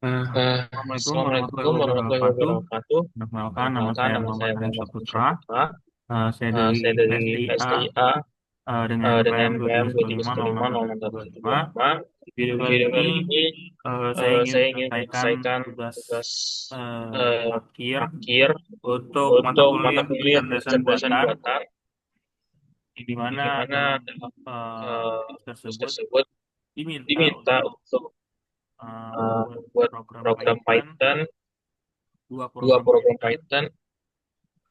Assalamualaikum Assalamualaikum warahmatullahi warahmatullahi wabarakatuh. wabarakatuh. Perkenalkan, nama Perkenalkan, saya nama Muhammad saya Hanif Muhammad Hanif Saputra. Saputra. Saya dari Saya dari STIA STIA dengan dengan NPM NPM 271506125. 271506125. Di video Di kali video ini kali ini, saya ingin saya ingin menyelesaikan menyelesaikan tugas tugas eh, akhir akhir untuk mata untuk mata kuliah kuliah kecerdasan kecerdasan buatan, buatan, di mana di mana dalam dalam tugas tugas tersebut tersebut diminta diminta untuk untuk membuat membuat program program Python, Python, dua dua program program Python. Python.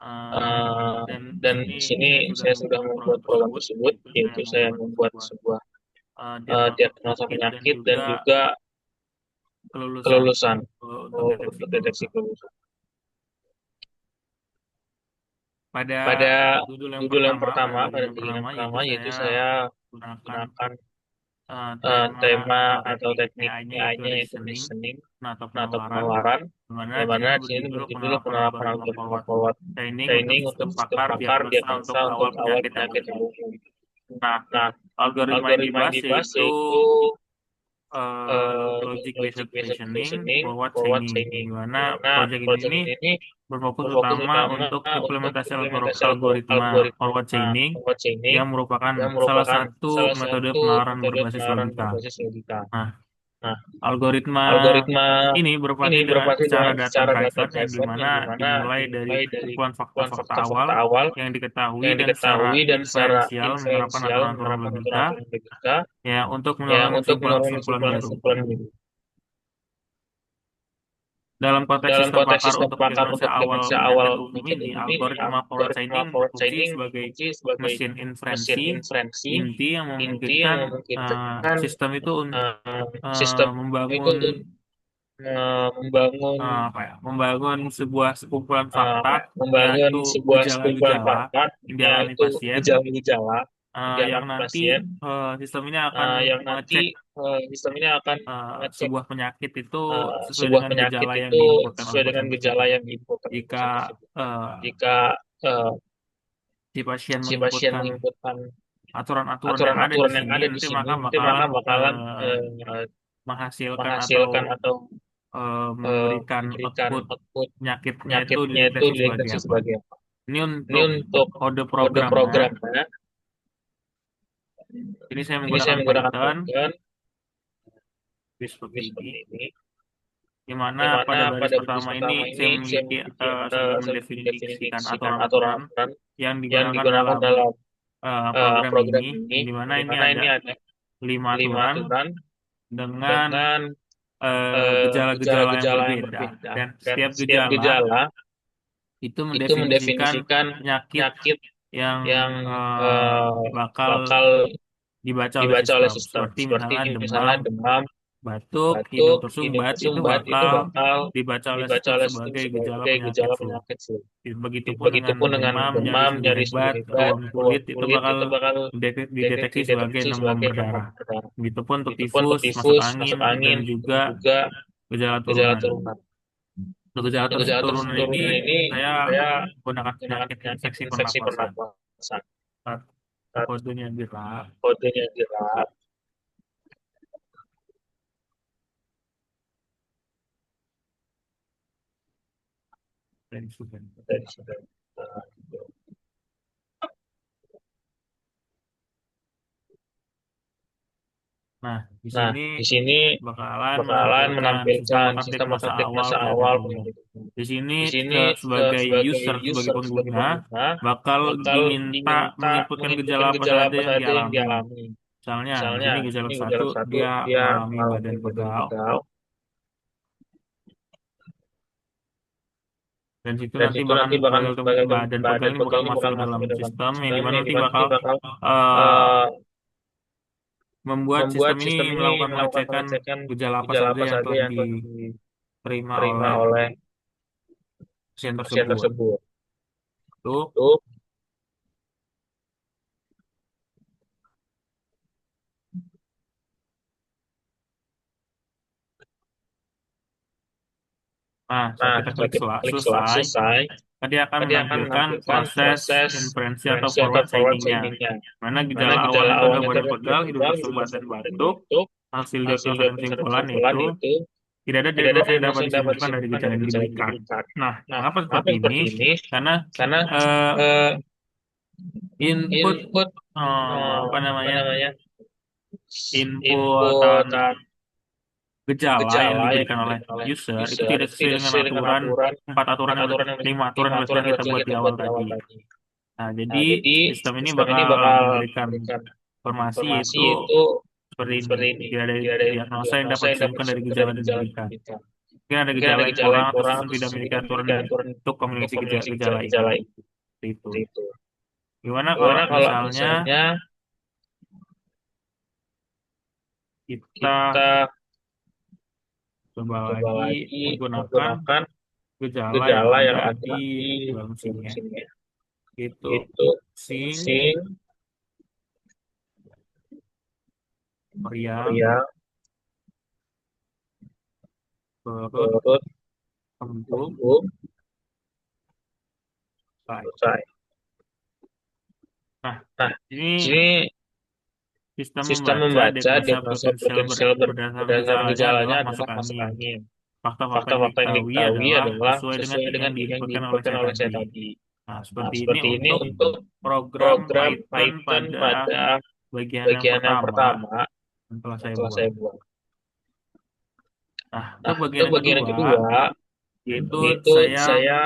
Eh, Eh, dan di dan sini di sini saya sudah saya sudah membuat program membuat program tersebut, tersebut, yaitu saya yaitu saya membuat membuat sebuah sebuah diagnosa diagnosa penyakit dan penyakit dan juga juga kelulusan kelulusan, untuk deteksi untuk deteksi kelulusan. kelulusan. Pada Pada judul yang judul yang pertama, pada pertama, bagian pada yang bagian pertama, yang yaitu pertama, yaitu saya saya gunakan gunakan tema tema atau atau teknik teknik AI-nya yaitu AI-nya, yaitu reasoning, listening atau atau penalaran, penalaran, di mana di di mana sini di sini berjudul berjudul penerapan penerapan algoritma algoritma forward forward training untuk training untuk sistem sistem pakar pakar diagnosa untuk diagnosa awal untuk awal penyakit yang penyakit umum. yang umum. Nah, Nah, algoritma yang algoritma yang dibahas dibahas yaitu yaitu logic based logic based reasoning, reasoning, forward forward chaining, training, di di mana mana project project ini ini berfokus berfokus utama utama untuk untuk implementasi implementasi algoritma algoritma forward chaining forward chaining yang merupakan yang salah merupakan satu salah metode satu penalaran metode berbasis penalaran logika. berbasis logika. Nah, Nah, algoritma algoritma ini ini beroperasi dengan beroperasi secara dengan data secara data driven yang driven dimana yang dimana dimulai dari dimulai dari pengumpulan kumpulan fakta-fakta awal fakta-fakta awal yang diketahui yang dan secara diketahui dan secara inferensial menerapkan inferensial aturan-aturan menerapkan logika aturan-aturan logika ya untuk yang mengeluarkan untuk menurunkan kesimpulan-kesimpulan baru. kesimpulan-kesimpulan ini. Dalam konteks Dalam sistem konteks pakar sistem untuk pakar diagnosa untuk awal diagnosa penyakit awal umum penyakit ini, umum ini, algoritma forward algoritma chaining forward berfungsi chaining sebagai berfungsi sebagai mesin mesin inferensi inferensi inti yang inti yang memungkinkan memungkinkan sistem itu sistem itu membangun untuk membangun membangun sebuah sekumpulan fakta membangun yaitu sebuah sekumpulan gejala-gejala fakta, yang dialami yaitu pasien gejala-gejala yang yang dialami nanti pasien, sistem ini akan yang mengecek nanti sistem ini akan mengecek sebuah penyakit itu sesuai sebuah dengan penyakit gejala yang itu diinputkan oleh sesuai dengan pasien gejala tersebut. yang diinputkan oleh Jika pasien tersebut. eh, Jika uh, si pasien si pasien menginputkan menginputkan aturan-aturan yang ada di aturan-aturan yang sini, ada di nanti sini, maka nanti maka bakalan bakalan menghasilkan atau menghasilkan atau memberikan memberikan output output penyakitnya itu penyakitnya itu dideteksi sebagai dideteksi apa. sebagai apa. Ini Ini untuk untuk kode kode programnya. programnya. Ini saya Ini saya menggunakan menggunakan Python Python seperti ini, seperti ini. di mana Di pada mana baris pada baris pertama ini pertama saya ini saya memiliki memiliki sudah saya mendefinisikan mendefinisikan aturan-aturan aturan-aturan yang yang digunakan digunakan dalam dalam program program ini, ini, yang di mana di ini mana ada ini ada 5 5 aturan aturan dengan dengan gejala-gejala yang gejala yang berbeda, berbeda, dan dan setiap setiap gejala gejala itu itu mendefinisikan mendefinisikan penyakit penyakit yang yang bakal bakal dibaca oleh dibaca oleh sistem. sistem, Seperti seperti misalnya misalnya demam, demam, batuk, hidung batuk, hidung tersumbat itu tersumbat, itu bakal bakal dibaca oleh dibaca sistem oleh sistem sebagai gejala sebagai penyakit gejala flu. penyakit flu. Begitupun dengan Begitupun dengan demam, nyeri demam, sumber nyeri hebat, sumber hebat, ruam ruam kulit itu kulit bakal itu bakal dideteksi sebagai dideteksi demam sebagai demam berdarah. berdarah. Begitupun untuk Begitupun untuk tifus, masuk tifus, angin, masuk dan angin, juga dan juga gejala gejala turunan. turunan. Untuk gejala Untuk gejala turunan ini, turunan ini saya saya menggunakan menggunakan penyakit penyakit infeksi infeksi pernapasan. pernapasan. Saat kodenya gerak, Kodenya jelas dan sudah. dari sudah. Nah, di Nah, sini di sini bakalan bakalan menampilkan sistem menampilkan akar sistem diagnosa atau awal diagnosa penyakit awal umum. penyakit umum. Di sini Di sini sebagai sebagai user, sebagai user, sebagai pengguna, pengguna, bakal bakal diminta diminta menginputkan gejala menginputkan apa gejala saja apa yang saja yang dialami. dialami. Misalnya, di Misalnya, sini gejala ini satu, gejala satu, dia dia mengalami mengalami badan badan pegal, pegal, dan situ dan nanti situ bahkan nanti bahkan badan pegal badan ini pegal bakal ini masuk bakal ke masuk dalam ke dalam sistem, yang sistem dimana yang nanti dimana bakal nanti bakal eh, eh, membuat membuat sistem ini sistem ini melakukan melakukan pengecekan pengecekan gejala apa gejala saja apa yang saja telah yang telah diterima diterima oleh oleh pasien pasien tersebut. tersebut. Itu Itu Nah, saat Nah, kita setelah klik kita klik selesai, selesai, tadi akan tadi akan menampilkan menampilkan proses proses inferensi atau referensi atau forward forward chaining-nya. chaining-nya. Mana Mana gejala awalnya gejala itu adalah awalnya itu badan adalah pegal, hidung pegal, hidung tersumbat, dan tersumbat dan batuk. batuk. Hasil Hasil diagnosa dari dan pencarian kesimpulan kesimpulan itu itu tidak ada diagnosa yang dapat diagnosa yang dapat disimpulkan dari disimpulkan gejala dari yang gejala yang diberikan. diberikan. Nah, Nah, mengapa kenapa seperti ini? seperti ini? Karena Karena eh, eh, input input apa apa namanya, namanya inputan input gejala yang gejala yang diberikan oleh diberikan oleh user itu user tidak itu sesuai tidak dengan sesuai dengan aturan aturan empat aturan empat yang aturan yang lima aturan lima yang aturan telah yang kita telah buat di kita awal buat di tadi. awal tadi. Nah, jadi Nah, jadi sistem ini sistem ini bakal bakal memberikan memberikan informasi informasi itu itu seperti ini. seperti ini. Tidak ada Tidak ada diagnosa yang diagnosa dapat yang dapat disimpulkan dari disimpulkan gejala dari yang gejala yang diberikan. diberikan. Mungkin ada Mungkin gejala ada yang gejala kurang yang atau kurang sistem atau tidak sistem memiliki tidak aturan memiliki aturan untuk untuk kombinasi kombinasi gejala itu. gejala itu. Seperti itu. Seperti itu. Gimana kalau Gimana kalau misalnya misalnya kita kita coba coba lagi lagi menggunakan menggunakan gejala yang gejala ada yang di ada di dalam dalam sini ya. sini, Itu yaitu sing, sing, meriang, meriang, perut, perut, kembung, kembung, selesai. selesai. Nah, Nah, ini sini sistem sistem membaca membaca diagnosa diagnosa potensial potensial berdasarkan berdasarkan gejalanya gejalanya adalah masuk adalah masuk angin. angin. Fakta-fakta yang Fakta-fakta yang diketahui diketahui adalah adalah sesuai dengan sesuai dengan yang yang diinputkan oleh diinputkan saya oleh saya tadi. tadi. Nah, Nah, seperti ini seperti ini untuk untuk program program Python Python pada pada bagian yang bagian yang pertama pertama yang telah yang saya telah buat. saya buat. Nah, untuk Nah, bagian untuk yang bagian yang kedua, kedua, yaitu itu saya saya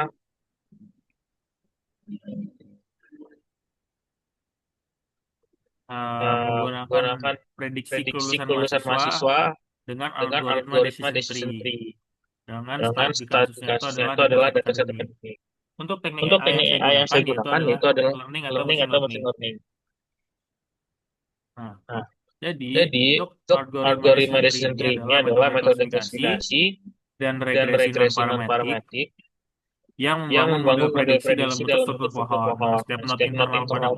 menggunakan menggunakan prediksi prediksi kelulusan kelulusan mahasiswa mahasiswa dengan dengan algoritma algoritma decision decision tree. tree. Dengan Dengan strategi strategi kasusnya itu kasusnya adalah itu adalah dataset dataset akademik. akademik. Untuk teknik Untuk AI yang teknik saya AI yang gunakan saya yaitu gunakan adalah itu adalah learning atau learning machine atau learning. machine learning. Nah, Nah, jadi jadi untuk untuk algoritma algoritma decision tree decision ini tree ini adalah adalah metode metode klasifikasi klasifikasi dan dan regresi regresi non-parametrik non-parametrik yang yang membangun model membangun model prediksi dalam prediksi bentuk dalam struktur bentuk struktur pohon. Nah, pohon. setiap Nah, not setiap not internal pada internal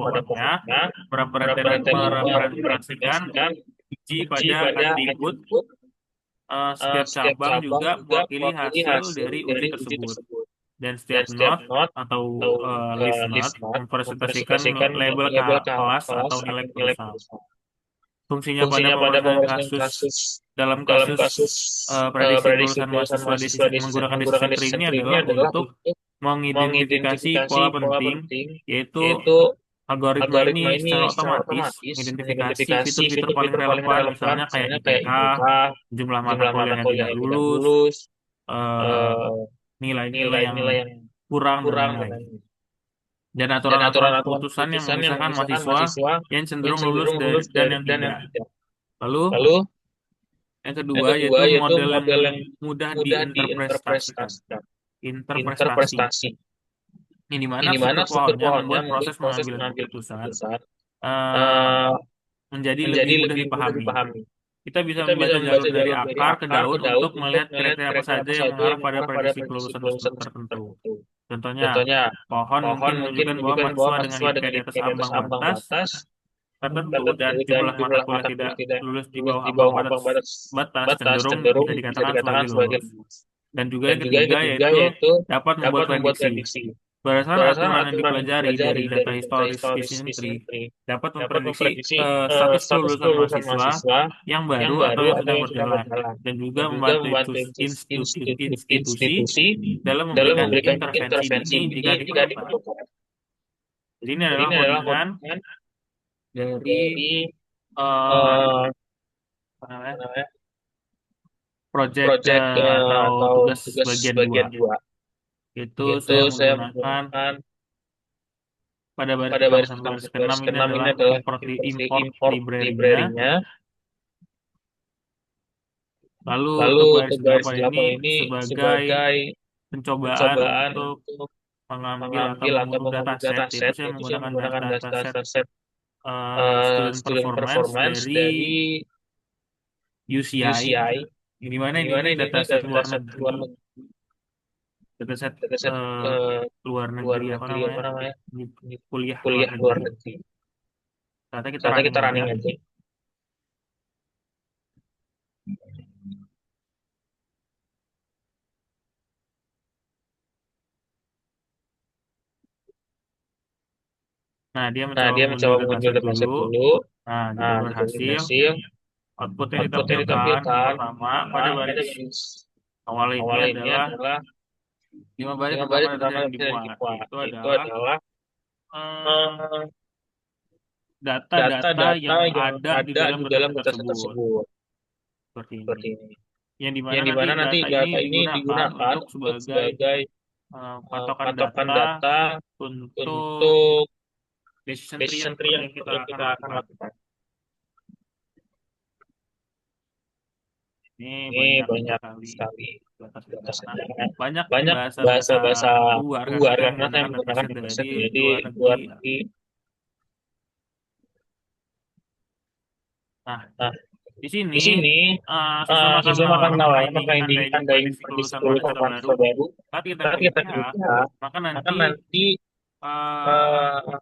pada pohonnya pohonnya merepresentasikan merepresentasikan biji biji pada pada atribut. atribut. Setiap Setiap cabang cabang juga juga mewakili mewakili hasil hasil dari uji dari uji tersebut. tersebut. Dan Dan setiap setiap node not atau atau list list node not mempresentasikan mempresentasikan label label kelas kelas atau atau nilai nilai perusahaan. perusahaan. Fungsinya pada Fungsinya pada pemeriksaan pemeriksaan kasus kasus dalam dalam kasus kasus prediksi prediksi kelulusan kelulusan mahasiswa mahasiswa menggunakan menggunakan decision tree decision ini tree ini adalah adalah untuk untuk mengidentifikasi mengidentifikasi pola pola penting, penting, yaitu yaitu algoritma ini algoritma ini secara secara otomatis otomatis mengidentifikasi mengidentifikasi fitur-fitur paling fitur-fitur paling relevan, relevan, misalnya kayak misalnya kayak IPK, IPK, jumlah mata jumlah kuliah mata yang kuliah tidak yang tidak lulus, lulus, eh, eh, nilai-nilai yang nilai-nilai yang kurang, dan kurang dan lain-lain. lain-lain. Dan Dan aturan-aturan aturan-aturan keputusan yang keputusan yang memisahkan memisahkan mahasiswa mahasiswa yang yang cenderung lulus cenderung lulus dan yang dan yang tidak. tidak. Lalu, Lalu yang yang kedua kedua yaitu yaitu model yang model yang mudah mudah diinterpretasikan. diinterpretasikan, Interpretasi. interpretasi. Ini di mana Ini mana struktur struktur pohonnya pohonnya membuat membuat proses proses pengambilan mengambil keputusan keputusan eh, eh, menjadi lebih menjadi mudah lebih mudah dipahami. dipahami. Kita bisa Kita bisa membaca jalur membaca dari jalur dari akar ke akar ke daun daun untuk untuk melihat melihat kriteria apa kriteria saja apa yang saja mengarah yang pada mengarah pada prediksi prediksi kelulusan kelulusan tertentu. tertentu. Contohnya, Contohnya, pohon pohon mungkin mungkin menunjukkan bahwa menunjukkan bahwa mahasiswa dengan mahasiswa IPK dengan di atas IPK di atas ambang ambang batas batas tertentu tertentu dan dan jumlah mata jumlah kuliah mata tidak kuliah tidak lulus di lulus bawah di ambang bawah batas ambang batas batas cenderung cenderung bisa bisa dikatakan dikatakan sebagai sebagai lulus. luas. Dan juga Dan yang juga yang ketiga ketiga yaitu yaitu dapat membuat dapat membuat prediksi. prediksi. Berdasarkan Berdasarkan aturan yang aturan yang dipelajari dari dipelajari data dari data historis historis decision decision tree, tree dapat dapat memprediksi memprediksi status status kelulusan kelulusan mahasiswa mahasiswa yang yang baru atau baru yang atau sedang yang sedang berjalan, berjalan, dan juga dan juga membantu membantu institusi institusi dalam dalam memberikan memberikan intervensi intervensi dini jika dini jika diperlukan. diperlukan. Jadi ini Jadi adalah ini adalah codingan codingan dari dari eh, eh, apa namanya, apa namanya, project project atau atau tugas tugas bagian 2. bagian 2. Itu Itu saya saya menggunakan menggunakan pada baris pada pertama baris sampai pertama baris sampai ke-6 baris ini ke-6 ini adalah adalah import import library-nya. library-nya. Lalu Lalu untuk baris untuk baris 8 ini 8 ini sebagai sebagai pencobaan pencobaan untuk untuk mengambil atau mengambil atau mengunduh mengunduh dataset, yaitu dataset, saya yaitu saya menggunakan menggunakan dataset dataset student student performance performance dari dari UCI, UCI, di mana di mana ini ini dataset luar dataset negeri, dataset dataset eh, luar luar negeri apa negeri namanya, apa namanya, di kuliah luar kuliah luar negeri. negeri. Saatnya kita Saatnya running kita aja. running aja. Nah, dia Nah, mencoba dia mengunduh mencoba mengunduh dataset dulu. dataset dulu. Nah, jika Nah, jika berhasil, berhasil, outputnya outputnya ditampilkan. Yang ditampilkan pertama pada pada baris baris Awal ini Awal ini adalah adalah 5 baris 5 pertama baris pertama yang yang bisa dimuat. dimuat. Itu Itu adalah adalah eh, eh, data-data data-data yang yang ada di ada dalam di dalam dataset dataset tersebut. tersebut. Seperti ini. Seperti ini. Yang dimana Yang nanti dimana nanti data ini data ini digunakan digunakan untuk untuk sebagai sebagai patokan patokan data data untuk untuk decision tree yang decision tree seperti yang yang kita yang akan kita akan lakukan. lakukan. Ini Ini banyak banyak sekali sekali datasetnya karena datasetnya. banyak Banyak bahasa-bahasa bahasa-bahasa luar karena luar saya karena saya menggunakan menggunakan dataset dari dataset dari luar negeri. luar negeri. Nah, Nah, di sini di sini sistem akan sistem mengenal akan apakah menawar ini apakah Anda ini ingin Anda ingin prediksi prediksi kelulusan lulusan mahasiswa baru. mahasiswa baru. Saat kita Saat klik kita ya, klik ya, maka maka nanti nanti eh, eh,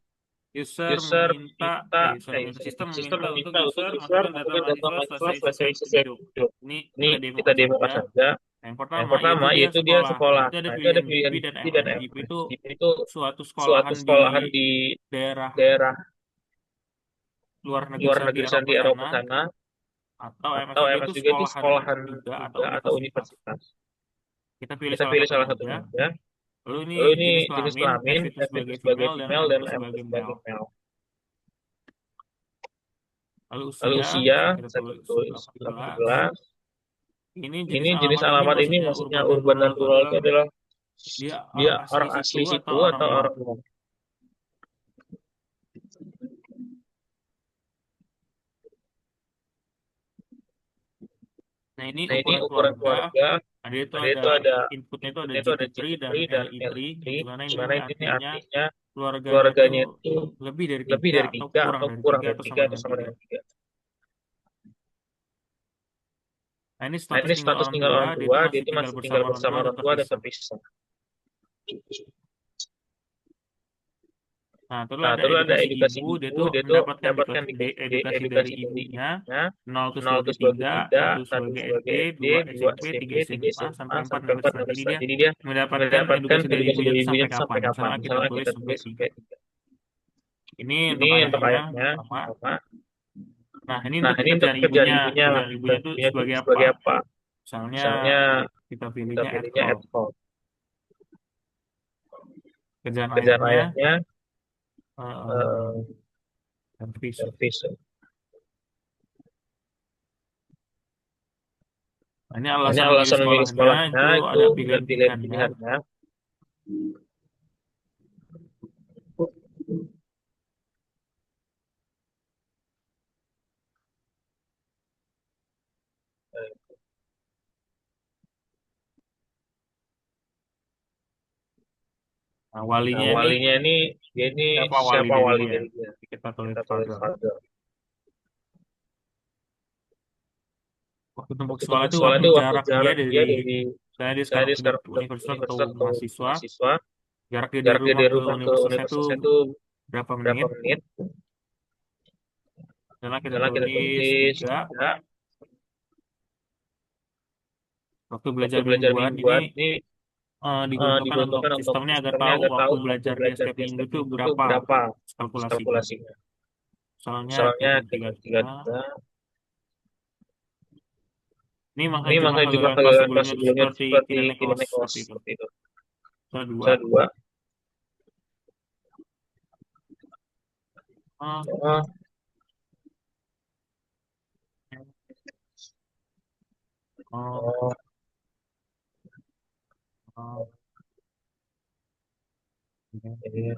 user user meminta, minta sistem sistem meminta untuk meminta untuk user user masukkan data masukkan data mahasiswa mahasiswa selesai selesai session selesai hidup. hidup. Ini Ini kita kita demokan demokan saja. saja. Yang Yang pertama pertama yaitu dia yaitu dia sekolah. Nah, sekolah. itu ada Nah, itu ada pilihan pilihan GIP dan GP dan LL. GIP FP. itu GP itu suatu suatu sekolahan di sekolahan di daerah daerah luar negeri luar sana di negeri sana Eropa di Eropa sana, sana, atau atau MS juga MS itu juga itu sekolahan sekolahan juga atau juga atau universitas. universitas. Kita pilih Kita salah pilih satunya salah aja. satunya aja. Lalu ini Lalu ini jenis jenis kelamin, F kelamin, itu F itu sebagai sebagai female dan female M dan itu M itu sebagai sebagai male. male. Lalu Lalu usia usia, bisa kita saya tulis tulis 18. 18. Ini Ini jenis jenis alamat ini alamat ini maksudnya maksudnya urban dan urban rural dan itu rural adalah itu adalah dia dia orang asli orang situ asli atau situ orang atau luar. orang luar. Nah, ini Nah, ini ukuran ukuran keluarga. keluarga. Ada itu Ada ada itu ada inputnya itu ada inputnya itu ada GP3 dan GP3 dan LE3, LE3, di mana di mana ini ini artinya artinya keluarganya itu keluarganya itu lebih dari lebih tiga dari atau tiga kurang atau dari kurang tiga dari atau tiga sama atau dengan sama tiga. dengan tiga. Nah, ini Nah, status ini tinggal status orang tinggal tua, orang dia tua, itu dia masih itu tinggal masih tinggal bersama orang bersama tua dan orang tua dan terpisah. terpisah. Nah, terus Nah, ada terus ada edukasi edukasi ibu, dia ibu, tuh dia tuh mendapatkan mendapatkan edukasi dari edukasi dari ibunya, ibunya, 0 itu 0 itu sebagai sebagai 3, tiga, 1 satu sebagai SD, sebagai SD, 2 2 SMP, 3 SMP, 3 SMA, sampai SMA, 4 sampai 4 universitas. Jadi universitas. dia Jadi dia mendapatkan mendapatkan edukasi dari edukasi ibunya dari itu ibunya sampai itu sampai kapan? kapan? Misalnya kita Misalnya tulis kita sampai tulis 3. sampai 3. Ini untuk Ini untuk ayahnya, ayahnya, pertama. pertama. Nah, ini Nah, untuk ini untuk pekerjaan pekerjaan ibunya. ibunya. Pekerjaan ibunya itu Ibunya itu sebagai apa? sebagai apa? Misalnya Misalnya kita kita pilihnya ad pilihnya hoc. ad hoc. Kerjaan Kerjaan ayahnya ayahnya eh eh, servis. servis. Nah, ini Nah, ini alasan memilih alasan memilih sekolahnya sekolahnya itu itu ada dan pilihan-pilihannya. pilihan-pilihannya. Nah, Nah, walinya ini walinya ini dia ini siapa wali siapa dari wali dia? dari dia? Kita tulis Kita tulis father. father. Waktu tempuh Waktu sekolah tempuh itu sekolah waktu itu waktu jarak dia jarak dia dari dari saya dia saya sekarang di sudah sekarang sudah universitas atau universitas atau mahasiswa. mahasiswa. Jarak dia dari Jarak dia rumah dari ke rumah ke universitasnya itu universitasnya itu berapa berapa menit? menit? Karena kita Misalnya kita tulis tulis 3. 3. Waktu Waktu belajar belajar mingguan ini mingguan ini diperuntukkan untuk diperuntukkan untuk sistemnya agar sistemnya tahu agar tahu waktu waktu belajar di belajar SPP di Indo STP itu itu berapa berapa kalkulasinya. kalkulasinya. Soalnya Misalnya kita kita tiga tiga tiga. tiga. Ini makanya Ini jumlah makanya jumlah kegagalan kelas kegagalan kelas sebelumnya itu sebelumnya itu seperti seperti tidak naik tidak kelas naik kelas seperti itu. seperti itu. Soal 2. Misalnya 2. Oh, Oh, oh, oh, oh, ya, iya,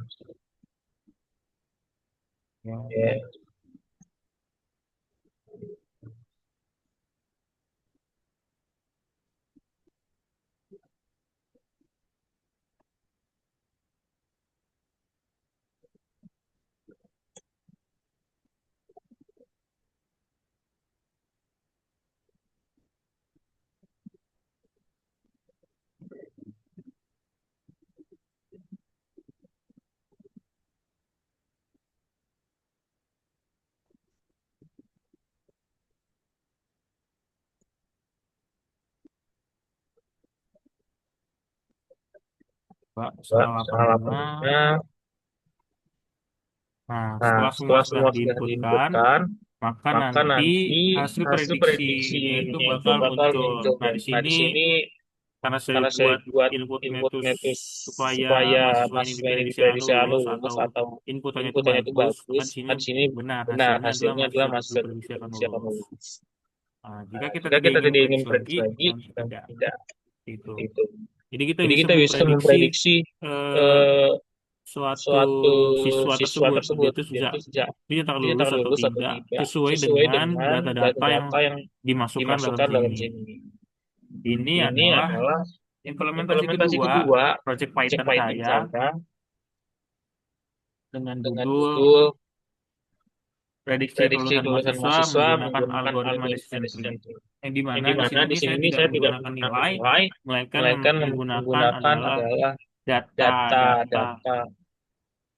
ya. iya. Pak, Mbak, soal soal 85. 85. Nah, Nah, setelah semua setelah sudah semua sudah diinputkan, diinputkan, maka maka nanti nanti hasil hasil prediksinya itu prediksinya itu bakal bakal muncul. muncul. Nah, di Nah, di sini sini karena saya karena saya buat buat inputnya itu inputnya itu supaya supaya mahasiswa ini mahasiswa ini diprediksi diprediksi lulus lulus atau atau inputannya itu inputannya itu bagus, bagus, kan di sini kan di sini benar benar hasilnya adalah hasilnya adalah mahasiswa mahasiswa diprediksi akan diprediksi akan lulus. lulus. Jika kita Jika tidak kita ingin tidak ingin prediksi lagi, prediksi lagi, nanti dan tidak. tidak Itu. itu. Jadi kita Jadi bisa kita bisa memprediksi memprediksi eh, eh, suatu suatu siswa siswa tersebut dia tersebut itu dia sejak itu sejak dia tak dia lulus tak atau lulus atau tidak tidak sesuai sesuai dengan dengan data-data yang data-data yang dimasukkan dalam dimasukkan dalam sini. sini. Ini Ini adalah adalah implementasi implementasi kedua kedua project project Python Python saya saya dengan dengan judul judul prediksi prediksi kelulusan kelulusan mahasiswa mahasiswa menggunakan menggunakan algoritma algoritma decision tree. decision tree. Yang dimana Yang di dimana sini di ini sini saya ini tidak saya tidak menggunakan menggunakan nilai, nilai, melainkan melainkan menggunakan menggunakan adalah adalah data-data data-data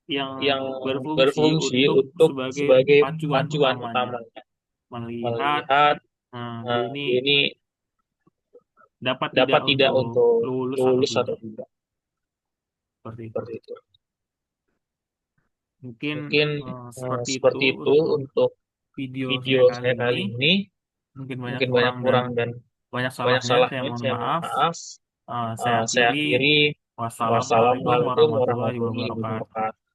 yang yang berfungsi berfungsi untuk untuk sebagai sebagai pacuan pacuan utamanya, utamanya melihat melihat ini ini dapat tidak dapat tidak untuk untuk lulus atau lulus atau tidak, tidak, seperti itu. seperti itu. Mungkin Mungkin seperti itu seperti itu untuk untuk video saya video kali saya ini. kali ini. Mungkin banyak Mungkin banyak kurang dan kurang dan banyak banyak salahnya, saya salahnya, mohon saya mohon maaf. maaf. Saya Saya akhiri. akhiri. Wassalamualaikum Wassalamualaikum warahmatullahi warahmatullahi wabarakatuh. wabarakatuh.